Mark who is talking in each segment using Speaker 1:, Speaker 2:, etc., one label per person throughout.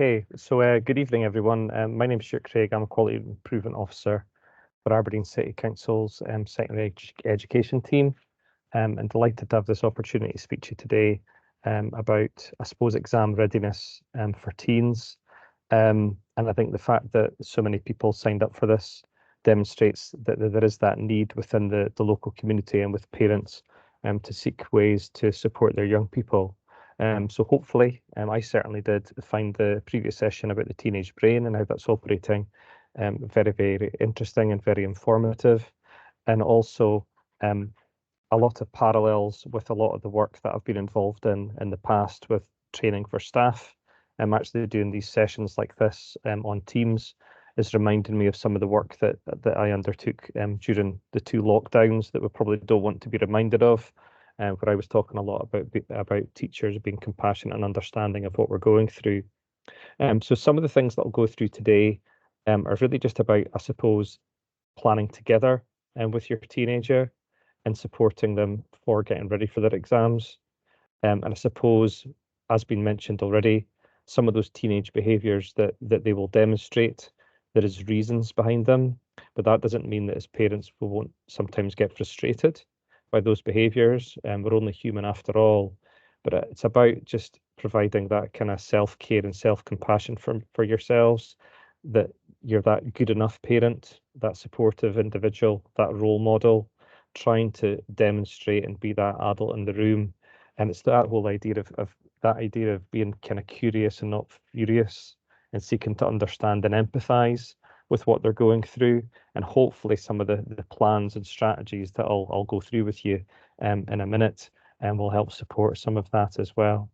Speaker 1: Hey, good evening, everyone. My name is Stuart Craig. I'm a Quality Improvement Officer for Aberdeen City Council's Secondary Education team, and delighted to have this opportunity to speak to you today about, I suppose, exam readiness for teens. And I think the fact that so many people signed up for this demonstrates that there is that need within the local community and with parents to seek ways to support their young people. So hopefully, I certainly did find the previous session about the teenage brain and how that's operating very, very interesting and very informative. And also a lot of parallels with a lot of the work that I've been involved in the past with training for staff. I'm actually doing these sessions like this on Teams is reminding me of some of the work that I undertook during the two lockdowns that we probably don't want to be reminded of, where I was talking a lot about teachers being compassionate and understanding of what we're going through. So some of the things that I'll go through today are really just about, I suppose, planning together with your teenager and supporting them for getting ready for their exams. And I suppose, as been mentioned already, some of those teenage behaviours that they will demonstrate, there is reasons behind them, but that doesn't mean that as parents we won't sometimes get frustrated by those behaviours. And we're only human after all. But it's about just providing that kind of self-care and self-compassion for yourselves, that you're that good enough parent, that supportive individual, that role model, trying to demonstrate and be that adult in the room. And it's that whole idea of that idea of being kind of curious and not furious and seeking to understand and empathize with what they're going through. And hopefully some of the plans and strategies that I'll go through with you in a minute and will help support some of that as well.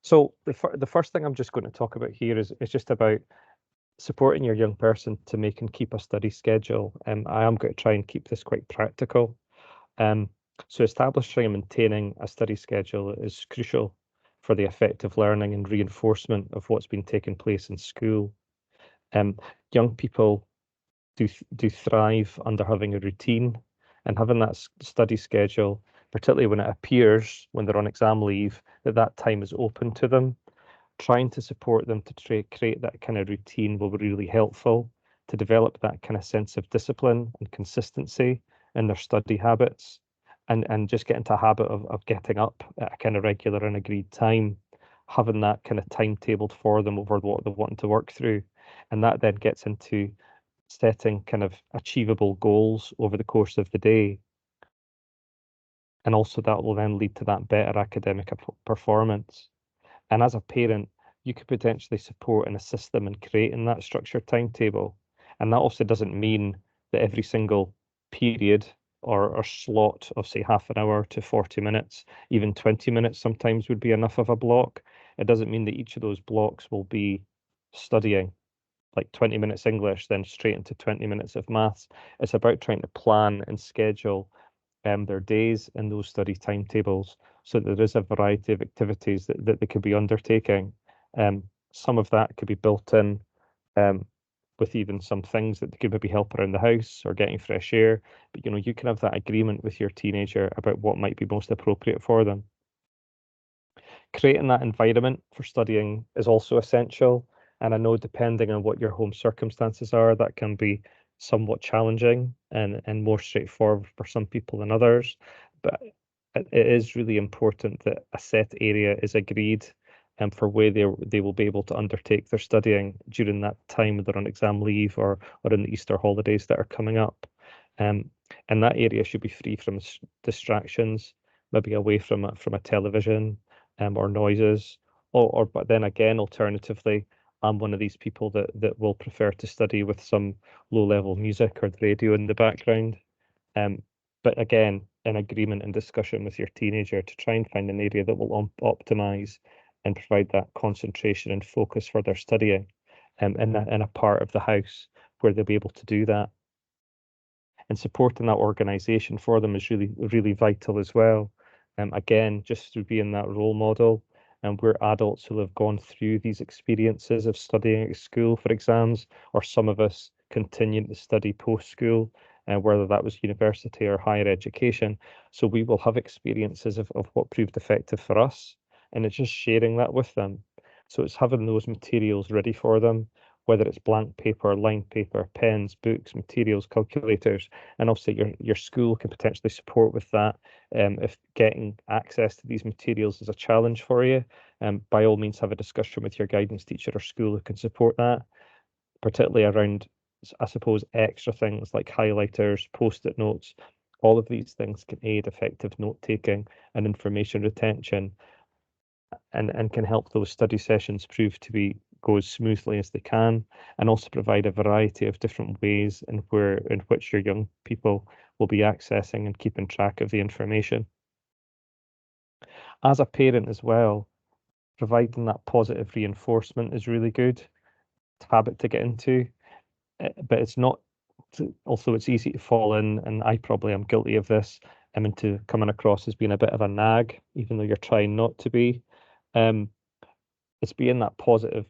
Speaker 1: So the first thing I'm just going to talk about here is just about supporting your young person to make and keep a study schedule. I am going to try and keep this quite practical. So establishing and maintaining a study schedule is crucial for the effective learning and reinforcement of what's been taking place in school. Young people do thrive under having a routine and having that study schedule, particularly when it appears when they're on exam leave, that time is open to them. Trying to support them to create that kind of routine will be really helpful to develop that kind of sense of discipline and consistency in their study habits, and just get into a habit of getting up at a kind of regular and agreed time, having that kind of timetabled for them over what they're wanting to work through. And that then gets into setting kind of achievable goals over the course of the day. And also that will then lead to that better academic performance. And as a parent, you could potentially support and assist them in creating that structured timetable. And that also doesn't mean that every single period or slot of, say, half an hour to 40 minutes, even 20 minutes sometimes would be enough of a block. It doesn't mean that each of those blocks will be studying like 20 minutes English, then straight into 20 minutes of maths. It's about trying to plan and schedule their days in those study timetables so that there is a variety of activities that they could be undertaking. Some of that could be built in with even some things that could maybe help around the house or getting fresh air. But you can have that agreement with your teenager about what might be most appropriate for them. Creating that environment for studying is also essential. And I know depending on what your home circumstances are, that can be somewhat challenging and more straightforward for some people than others. But it is really important that a set area is agreed for where they will be able to undertake their studying during that time when they're on exam leave or in the Easter holidays that are coming up. And that area should be free from distractions, maybe away from a television or noises. But then again, alternatively, I'm one of these people that will prefer to study with some low-level music or the radio in the background. But again, in agreement and discussion with your teenager to try and find an area that will optimize and provide that concentration and focus for their studying in a part of the house where they'll be able to do that. And supporting that organization for them is really, really vital as well. Again, just through being that role model. And we're adults who have gone through these experiences of studying at school for exams, or some of us continuing to study post-school, whether that was university or higher education. So we will have experiences of what proved effective for us. And it's just sharing that with them. So it's having those materials ready for them, whether it's blank paper, lined paper, pens, books, materials, calculators, and obviously your school can potentially support with that. If getting access to these materials is a challenge for you, by all means have a discussion with your guidance teacher or school who can support that, particularly around, I suppose, extra things like highlighters, post-it notes. All of these things can aid effective note taking and information retention, and can help those study sessions prove to be go as smoothly as they can, and also provide a variety of different ways in which your young people will be accessing and keeping track of the information. As a parent as well, providing that positive reinforcement is really good habit to get into, but it's not. Also, it's easy to fall in, and I probably am guilty of this. Into coming across as being a bit of a nag, even though you're trying not to be. Um, it's being that positive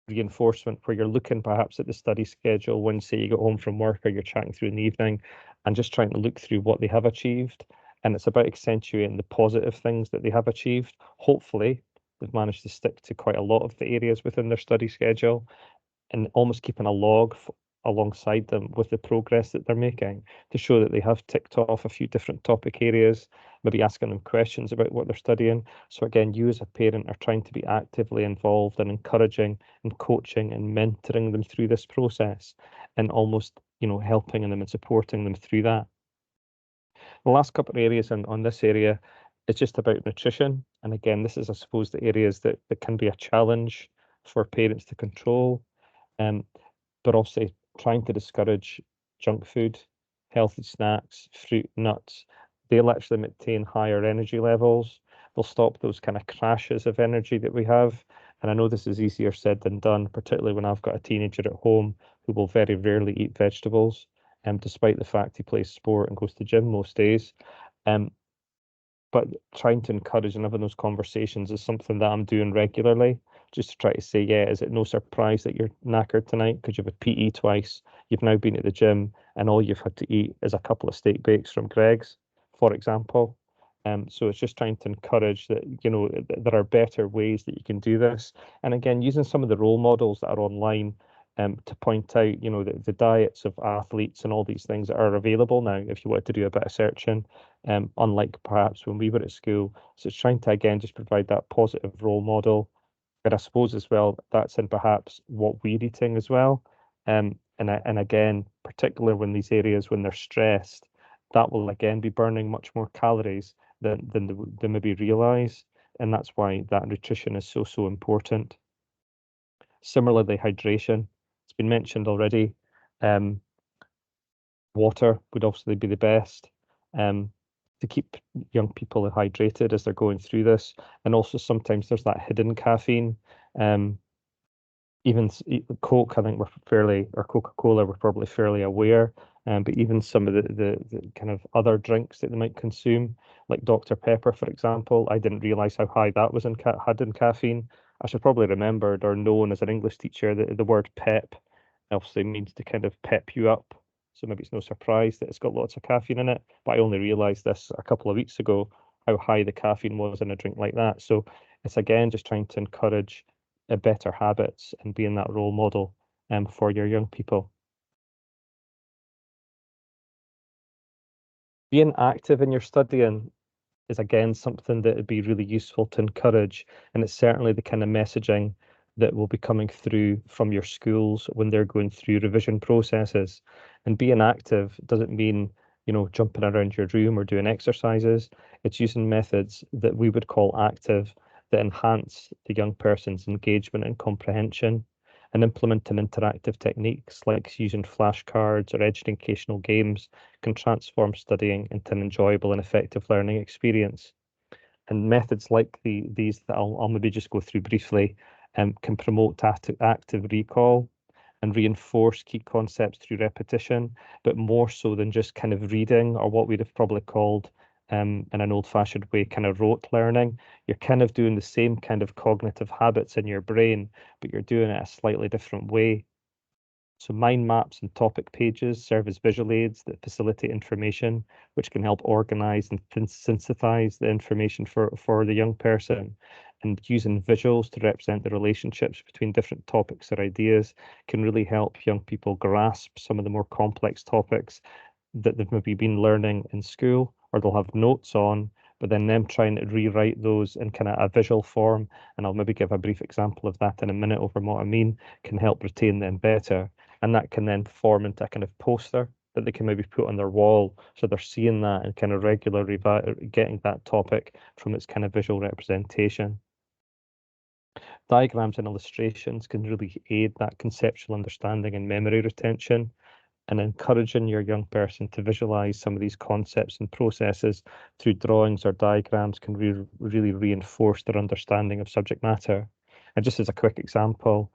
Speaker 1: reinforcement where you're looking perhaps at the study schedule when, say, you get home from work or you're chatting through in the evening and just trying to look through what they have achieved. And it's about accentuating the positive things that they have achieved. Hopefully, they've managed to stick to quite a lot of the areas within their study schedule, and almost keeping a log alongside them with the progress that they're making to show that they have ticked off a few different topic areas, maybe asking them questions about what they're studying. So again, you as a parent are trying to be actively involved and encouraging and coaching and mentoring them through this process, and almost, helping them and supporting them through that. The last couple of areas on this area is just about nutrition. And again, this is, I suppose, the areas that can be a challenge for parents to control. But also trying to discourage junk food, healthy snacks, fruit, nuts. They'll actually maintain higher energy levels. They'll stop those kind of crashes of energy that we have. And I know this is easier said than done, particularly when I've got a teenager at home who will very rarely eat vegetables, despite the fact he plays sport and goes to gym most days. Um, but trying to encourage and having those conversations is something that I'm doing regularly, just to try to say, yeah, is it no surprise that you're knackered tonight because you've had PE twice, you've now been at the gym, and all you've had to eat is a couple of steak bakes from Greg's, for example. So it's just trying to encourage that, there are better ways that you can do this. And again, using some of the role models that are online, to point out, the diets of athletes and all these things that are available now if you want to do a bit of searching, unlike perhaps when we were at school. So it's trying to, again, just provide that positive role model. But I suppose as well, that's in perhaps what we're eating as well. And again, particularly when these areas, when they're stressed, that will again be burning much more calories than they maybe realize. And that's why that nutrition is so important. Similarly, hydration. It's been mentioned already. Water would obviously be the best, to keep young people hydrated as they're going through this. And also sometimes there's that hidden caffeine. Even Coke, I think or Coca-Cola, we're probably fairly aware. But even some of the kind of other drinks that they might consume, like Dr. Pepper, for example, I didn't realize how high that was had in caffeine. I should probably remembered or known as an English teacher that the word pep obviously means to kind of pep you up. So maybe it's no surprise that it's got lots of caffeine in it. But I only realized this a couple of weeks ago, how high the caffeine was in a drink like that. So it's again just trying to encourage better habits and being that role model for your young people. Being active in your studying is again something that would be really useful to encourage, and it's certainly the kind of messaging that will be coming through from your schools when they're going through revision processes. And being active doesn't mean, jumping around your room or doing exercises. It's using methods that we would call active, that enhance the young person's engagement and comprehension, and implementing interactive techniques like using flashcards or educational games can transform studying into an enjoyable and effective learning experience. And methods like these that I'll maybe just go through briefly, can promote active recall and reinforce key concepts through repetition, but more so than just kind of reading, or what we'd have probably called, in an old-fashioned way, kind of rote learning. You're kind of doing the same kind of cognitive habits in your brain, but you're doing it a slightly different way. So mind maps and topic pages serve as visual aids that facilitate information, which can help organize and synthesize the information for the young person. and using visuals to represent the relationships between different topics or ideas can really help young people grasp some of the more complex topics that they've maybe been learning in school or they'll have notes on, but then them trying to rewrite those in kind of a visual form, and I'll maybe give a brief example of that in a minute over what I mean, can help retain them better. And that can then form into a kind of poster that they can maybe put on their wall. So they're seeing that and kind of regularly getting that topic from its kind of visual representation. Diagrams and illustrations can really aid that conceptual understanding and memory retention, and encouraging your young person to visualize some of these concepts and processes through drawings or diagrams can really reinforce their understanding of subject matter. And just as a quick example,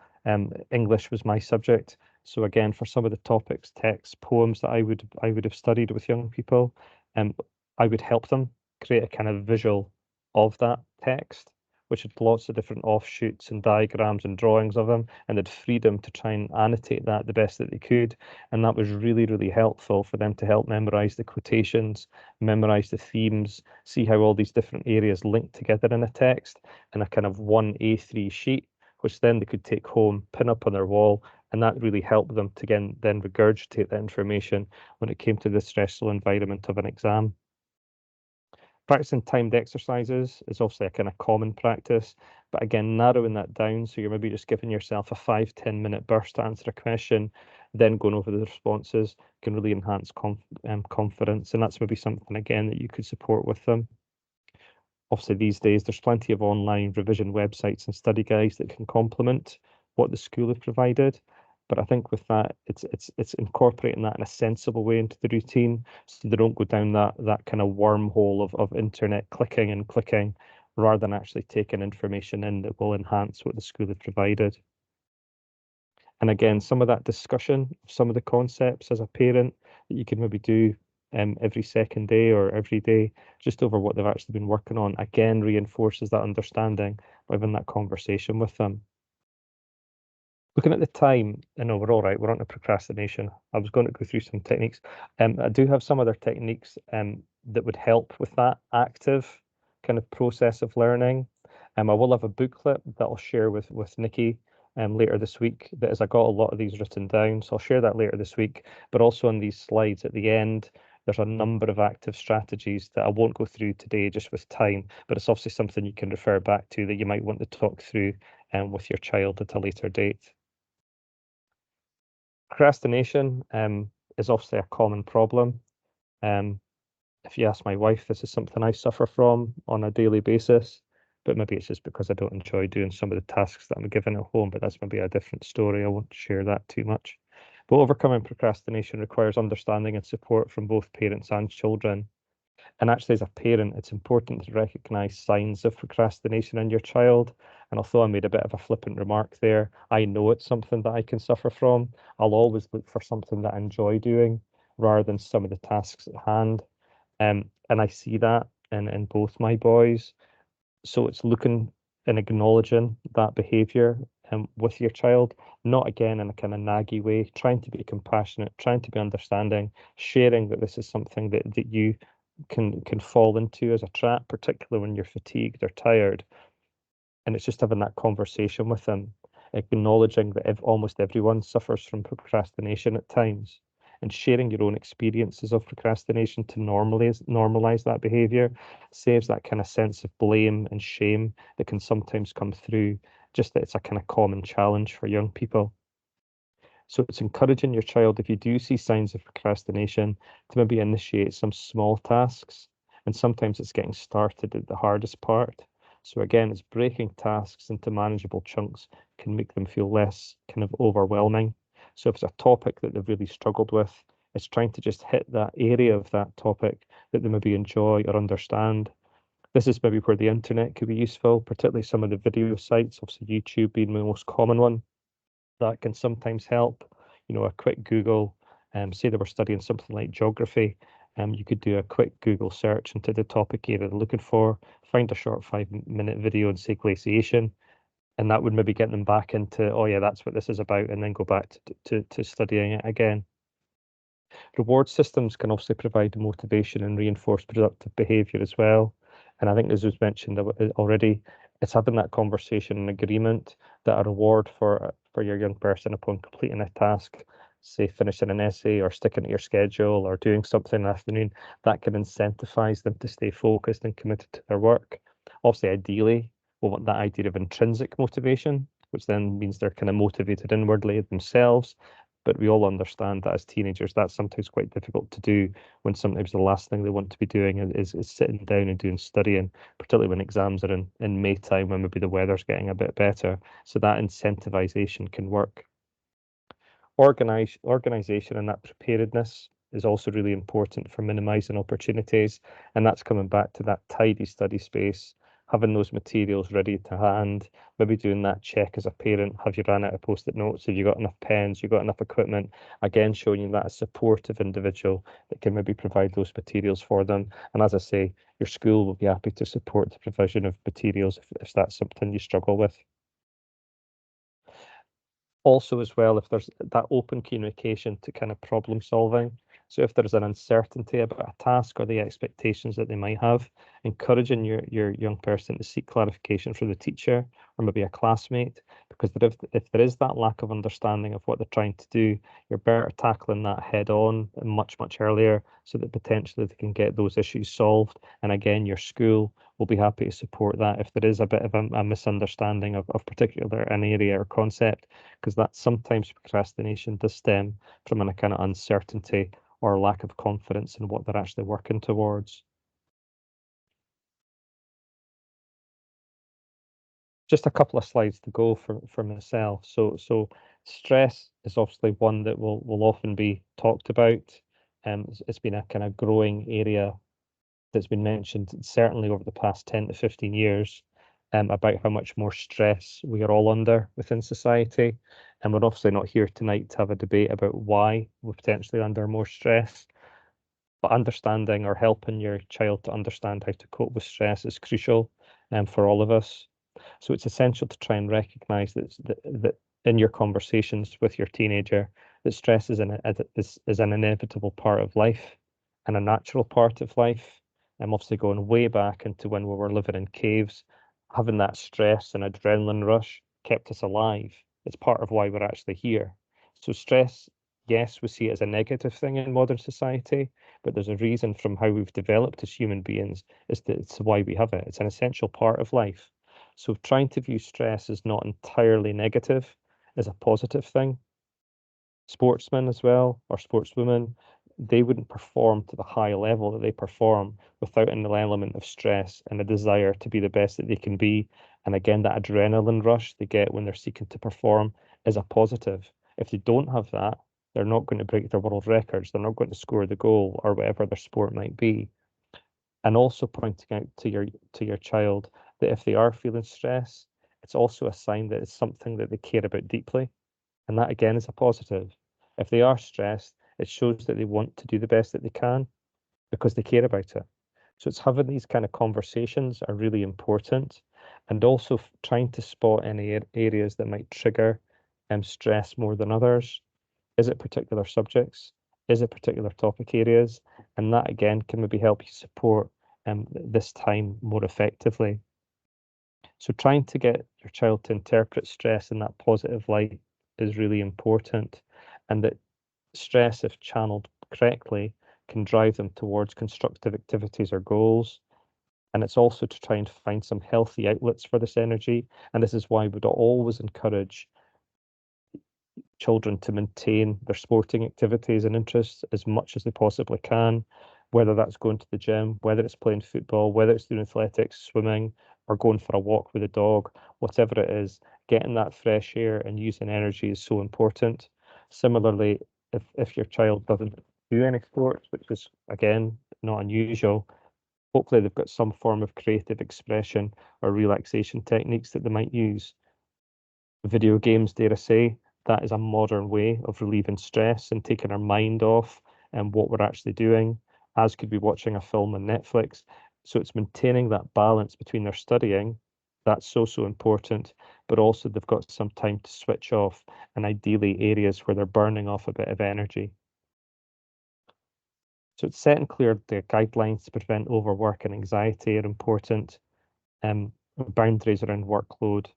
Speaker 1: English was my subject. So again, for some of the topics, texts, poems that I would have studied with young people, I would help them create a kind of visual of that text, which had lots of different offshoots and diagrams and drawings of them, and they'd freedom to try and annotate that the best that they could. And that was really, really helpful for them to help memorize the quotations, memorize the themes, see how all these different areas link together in a text in a kind of one A3 sheet, which then they could take home, pin up on their wall, and that really helped them to again then regurgitate that information when it came to the stressful environment of an exam. Practicing timed exercises is obviously a kind of common practice, but again, narrowing that down. So you're maybe just giving yourself a 5-10 minute burst to answer a question, then going over the responses can really enhance confidence. And that's maybe something, again, that you could support with them. Obviously, these days, there's plenty of online revision websites and study guides that can complement what the school have provided. But I think with that, it's incorporating that in a sensible way into the routine, so they don't go down that kind of wormhole of internet clicking and clicking, rather than actually taking information in that will enhance what the school have provided. And again, some of that discussion, some of the concepts as a parent that you can maybe do every second day or every day, just over what they've actually been working on, again reinforces that understanding by having that conversation with them. Looking at the time, I know we're all right, we're on to procrastination. I was going to go through some techniques. I do have some other techniques that would help with that active kind of process of learning. I will have a booklet that I'll share with Nikki later this week, that as I got a lot of these written down, so I'll share that later this week. But also on these slides at the end, there's a number of active strategies that I won't go through today just with time, but it's obviously something you can refer back to that you might want to talk through with your child at a later date. Procrastination is obviously a common problem. If you ask my wife, this is something I suffer from on a daily basis, but maybe it's just because I don't enjoy doing some of the tasks that I'm given at home, but that's maybe a different story. I won't share that too much. But overcoming procrastination requires understanding and support from both parents and children. And actually, as a parent, it's important to recognize signs of procrastination in your child. And although I made a bit of a flippant remark there, I know it's something that I can suffer from. I'll always look for something that I enjoy doing rather than some of the tasks at hand. And I see that in both my boys. So it's looking and acknowledging that behavior with your child, not again in a kind of naggy way, trying to be compassionate, trying to be understanding, sharing that this is something that you can fall into as a trap, particularly when you're fatigued or tired. And it's just having that conversation with them, acknowledging that almost everyone suffers from procrastination at times, and sharing your own experiences of procrastination to normalize that behavior saves that kind of sense of blame and shame that can sometimes come through, just that it's a kind of common challenge for young people. So it's encouraging your child, if you do see signs of procrastination, to maybe initiate some small tasks. And sometimes it's getting started at the hardest part. So again, it's breaking tasks into manageable chunks can make them feel less kind of overwhelming. So if it's a topic that they've really struggled with, it's trying to just hit that area of that topic that they maybe enjoy or understand. This is maybe where the internet could be useful, particularly some of the video sites, obviously YouTube being the most common one. That can sometimes help. You know, a quick Google, say they were studying something like geography, you could do a quick Google search into the topic area they're looking for, find a short 5-minute video on, say, glaciation, and that would maybe get them back into, oh yeah, that's what this is about, and then go back to studying it again. Reward systems can also provide motivation and reinforce productive behavior as well. And I think, as was mentioned already, It's having that conversation and agreement that a reward for your young person upon completing a task, say finishing an essay or sticking to your schedule or doing something in the afternoon, that can incentivize them to stay focused and committed to their work. Obviously, ideally, we want that idea of intrinsic motivation, which then means they're kind of motivated inwardly themselves. But we all understand that as teenagers, that's sometimes quite difficult to do when sometimes the last thing they want to be doing is sitting down and doing studying, particularly when exams are in May time when maybe the weather's getting a bit better. So that incentivization can work. Organization and that preparedness is also really important for minimizing opportunities. And that's coming back to that tidy study space, having those materials ready to hand, maybe doing that check as a parent. Have you ran out of post-it notes? Have you got enough pens? You got enough equipment? Again, showing you that a supportive individual that can maybe provide those materials for them. And as I say, your school will be happy to support the provision of materials if that's something you struggle with. Also as well, if there's that open communication to kind of problem solving. So if there's an uncertainty about a task or the expectations that they might have, encouraging your young person to seek clarification from the teacher or maybe a classmate, because if there is that lack of understanding of what they're trying to do, you're better tackling that head on and much earlier so that potentially they can get those issues solved. And again, your school will be happy to support that if there is a bit of a misunderstanding of particular an area or concept, because that sometimes procrastination does stem from a kind of uncertainty or lack of confidence in what they're actually working towards. Just a couple of slides to go for myself. So stress is obviously one that will often be talked about. It's been a kind of growing area that's been mentioned certainly over the past 10 to 15 years, about how much more stress we are all under within society. And we're obviously not here tonight to have a debate about why we're potentially under more stress, but understanding or helping your child to understand how to cope with stress is crucial, for all of us. So it's essential to try and recognize that in your conversations with your teenager, that stress is an inevitable part of life and a natural part of life. I'm obviously going way back into when we were living in caves, having that stress and adrenaline rush kept us alive. It's part of why we're actually here. So stress, yes, we see it as a negative thing in modern society, but there's a reason from how we've developed as human beings is that it's why we have it. It's an essential part of life. So trying to view stress as not entirely negative is a positive thing. Sportsmen as well, or sportswomen, they wouldn't perform to the high level that they perform without an element of stress and a desire to be the best that they can be. And again, that adrenaline rush they get when they're seeking to perform is a positive. If they don't have that, they're not going to break their world records. They're not going to score the goal or whatever their sport might be. And also pointing out to your child that if they are feeling stress, it's also a sign that it's something that they care about deeply. And that again is a positive. If they are stressed, it shows that they want to do the best that they can because they care about it. So it's having these kind of conversations are really important, and also trying to spot any areas that might trigger stress more than others. Is it particular subjects? Is it particular topic areas? And that again can maybe help you support this time more effectively. So trying to get your child to interpret stress in that positive light is really important, and that stress, if channeled correctly, can drive them towards constructive activities or goals. And it's also to try and find some healthy outlets for this energy. And this is why we'd always encourage children to maintain their sporting activities and interests as much as they possibly can, whether that's going to the gym, whether it's playing football, whether it's doing athletics, swimming, or going for a walk with a dog, whatever it is, getting that fresh air and using energy is so important. Similarly, if your child doesn't do any sports, which is again not unusual, hopefully they've got some form of creative expression or relaxation techniques that they might use. Video games, dare I say, that is a modern way of relieving stress and taking our mind off and what we're actually doing, as could be watching a film on Netflix. So it's maintaining that balance between their studying, that's so important, but also they've got some time to switch off and ideally areas where they're burning off a bit of energy. So it's setting clear the guidelines to prevent overwork and anxiety are important. boundaries around workload,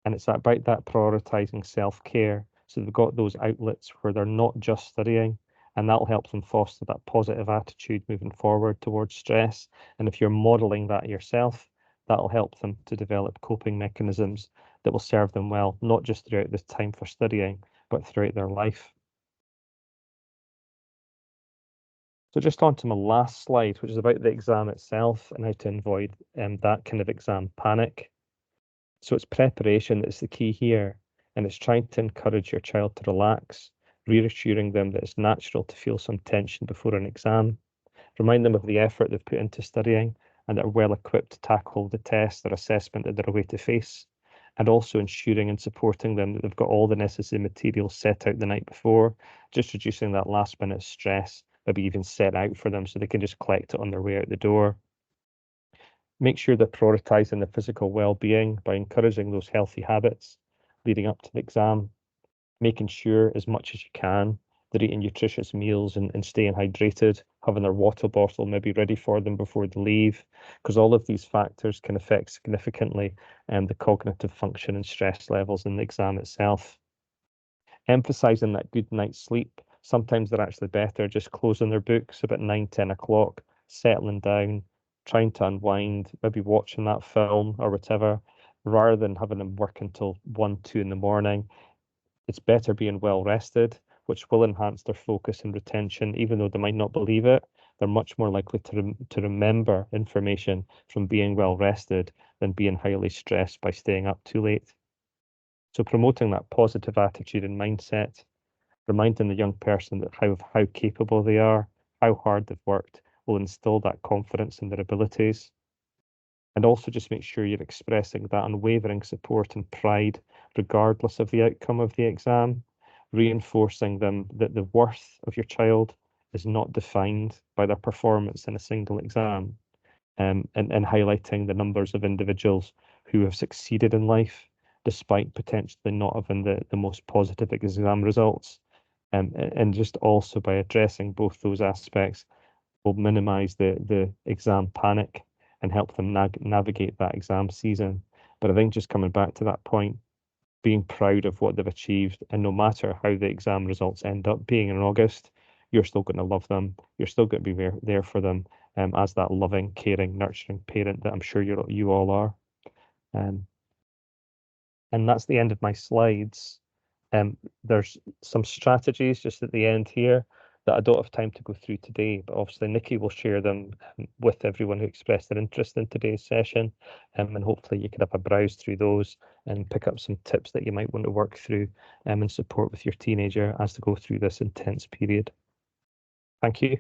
Speaker 1: and it's about that prioritizing self-care. So they've got those outlets where they're not just studying, and that'll help them foster that positive attitude moving forward towards stress. And if you're modeling that yourself, that'll help them to develop coping mechanisms that will serve them well, not just throughout this time for studying, but throughout their life. So just on to my last slide, which is about the exam itself and how to avoid that kind of exam panic. So it's preparation that's the key here, and it's trying to encourage your child to relax, reassuring them that it's natural to feel some tension before an exam. Remind them of the effort they've put into studying and that are well equipped to tackle the test or assessment that they're away to face. And also ensuring and supporting them that they've got all the necessary materials set out the night before, just reducing that last minute stress, maybe even set out for them so they can just collect it on their way out the door. Make sure they're prioritizing their physical well-being by encouraging those healthy habits leading up to the exam, making sure as much as you can they're eating nutritious meals and staying hydrated, having their water bottle maybe ready for them before they leave, because all of these factors can affect significantly the cognitive function and stress levels in the exam itself. Emphasizing that good night's sleep. Sometimes they're actually better just closing their books about 9, 10 o'clock, settling down, trying to unwind, maybe watching that film or whatever, rather than having them work until 1, 2 in the morning. It's better being well rested, which will enhance their focus and retention, even though they might not believe it. They're much more likely to remember information from being well rested than being highly stressed by staying up too late. So promoting that positive attitude and mindset, reminding the young person that how capable they are, how hard they've worked, will instill that confidence in their abilities. And also just make sure you're expressing that unwavering support and pride, regardless of the outcome of the exam, reinforcing them that the worth of your child is not defined by their performance in a single exam, and highlighting the numbers of individuals who have succeeded in life despite potentially not having the most positive exam results. And just also by addressing both those aspects will minimize the exam panic and help them navigate that exam season. But I think just coming back to that point, being proud of what they've achieved, and no matter how the exam results end up being in August, you're still going to love them. You're still going to be there for them as that loving, caring, nurturing parent that I'm sure you all are. And that's the end of my slides. There's some strategies just at the end here that I don't have time to go through today, but obviously Nikki will share them with everyone who expressed their interest in today's session. And hopefully you could have a browse through those and pick up some tips that you might want to work through and support with your teenager as they go through this intense period. Thank you.